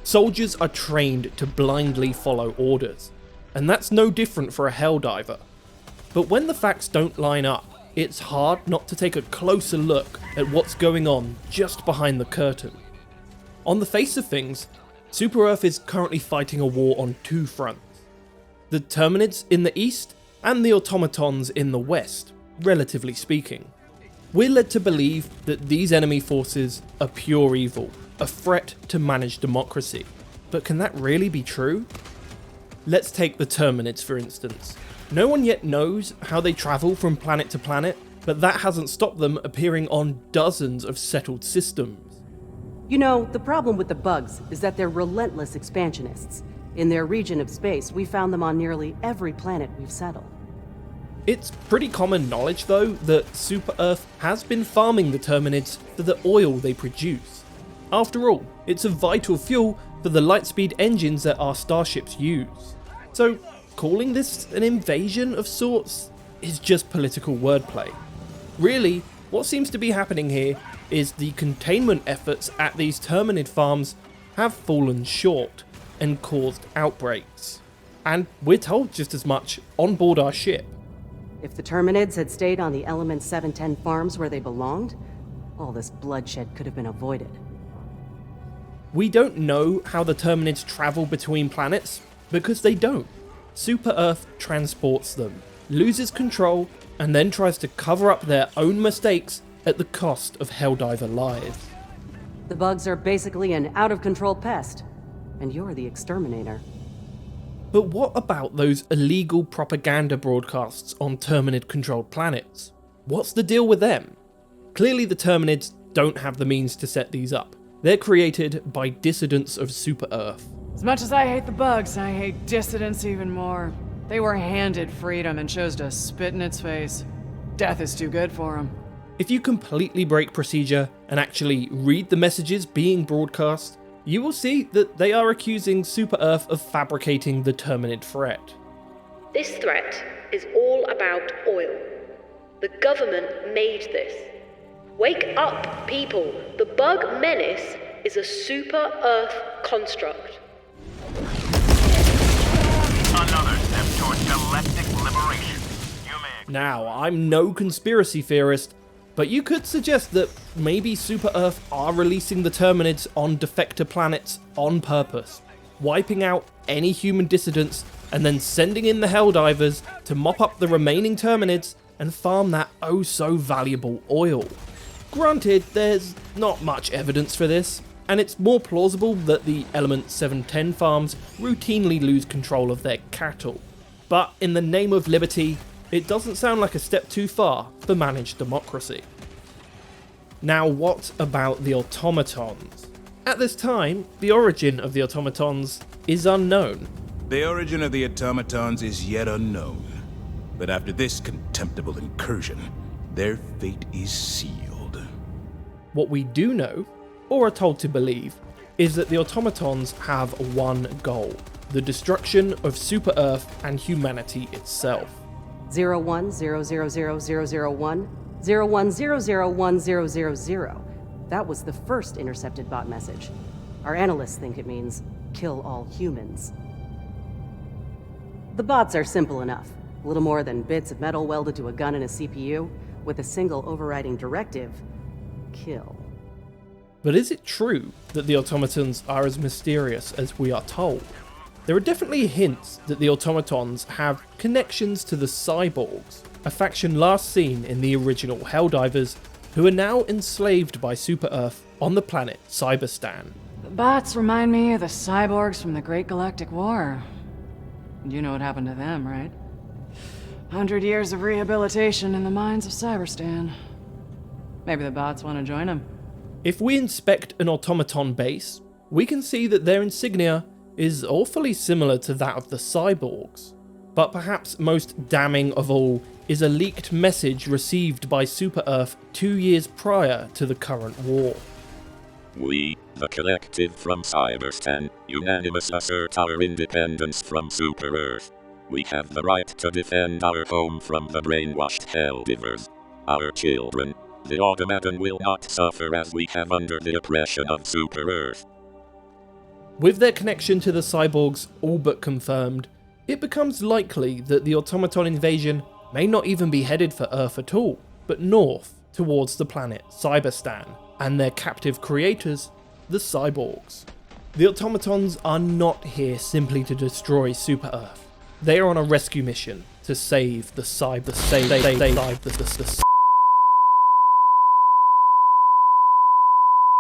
Soldiers are trained to blindly follow orders, and that's no different for a Helldiver. But when the facts don't line up, it's hard not to take a closer look at what's going on just behind the curtain. On the face of things, Super-Earth is currently fighting a war on two fronts. The Terminids in the east, and the automatons in the west, relatively speaking. We're led to believe that these enemy forces are pure evil, a threat to managed democracy. But can that really be true? Let's take the Terminids for instance. No one yet knows how they travel from planet to planet, but that hasn't stopped them appearing on dozens of settled systems. You know, the problem with the bugs is that they're relentless expansionists. In their region of space, we found them on nearly every planet we've settled. It's pretty common knowledge though that Super-Earth has been farming the Terminids for the oil they produce. After all, it's a vital fuel for the lightspeed engines that our starships use. So calling this an invasion of sorts is just political wordplay. Really, what seems to be happening here is the containment efforts at these Terminid farms have fallen short and caused outbreaks. And we're told just as much on board our ship. If the Terminids had stayed on the Element 710 farms where they belonged, all this bloodshed could have been avoided. We don't know how the Terminids travel between planets, because they don't. Super-Earth transports them, loses control, and then tries to cover up their own mistakes at the cost of Helldiver lives. The bugs are basically an out-of-control pest, and you're the exterminator. But what about those illegal propaganda broadcasts on Terminid-controlled planets? What's the deal with them? Clearly the Terminids don't have the means to set these up. They're created by dissidents of Super-Earth. As much as I hate the bugs, I hate dissidents even more. They were handed freedom and chose to spit in its face. Death is too good for them. If you completely break procedure and actually read the messages being broadcast, you will see that they are accusing Super-Earth of fabricating the Terminid threat. This threat is all about oil. The government made this. Wake up, people! The bug menace is a Super-Earth construct. Another step towards galactic liberation. Now, I'm no conspiracy theorist, but you could suggest that maybe Super-Earth are releasing the Terminids on defector planets on purpose, wiping out any human dissidents and then sending in the Helldivers to mop up the remaining Terminids and farm that oh so valuable oil. Granted, there's not much evidence for this, and it's more plausible that the Element 710 farms routinely lose control of their cattle. But in the name of liberty, it doesn't sound like a step too far for managed democracy. Now what about the automatons? At this time, the origin of the automatons is unknown. The origin of the automatons is yet unknown, but after this contemptible incursion, their fate is sealed. What we do know, or are told to believe, is that the automatons have one goal: the destruction of Super-Earth and humanity itself. 01000001, 01001000. That was the first intercepted bot message. Our analysts think it means, kill all humans. The bots are simple enough. Little more than bits of metal welded to a gun and a CPU, with a single overriding directive: kill. But is it true that the automatons are as mysterious as we are told? There are definitely hints that the automatons have connections to the cyborgs, a faction last seen in the original Helldivers, who are now enslaved by Super-Earth on the planet Cyberstan. The bots remind me of the cyborgs from the Great Galactic War. You know what happened to them, right? 100 years of rehabilitation in the mines of Cyberstan. Maybe the bots want to join them. If we inspect an automaton base, we can see that their insignia is awfully similar to that of the cyborgs. But perhaps most damning of all is a leaked message received by Super-Earth 2 years prior to the current war. We, the collective from Cyberstan, unanimous assert our independence from Super-Earth. We have the right to defend our home from the brainwashed Helldivers. Our children, the Automata, will not suffer as we have under the oppression of Super-Earth. With their connection to the cyborgs all but confirmed, it becomes likely that the automaton invasion may not even be headed for Earth at all, but north towards the planet Cyberstan and their captive creators, the cyborgs. The automatons are not here simply to destroy Super Earth. They are on a rescue mission to save the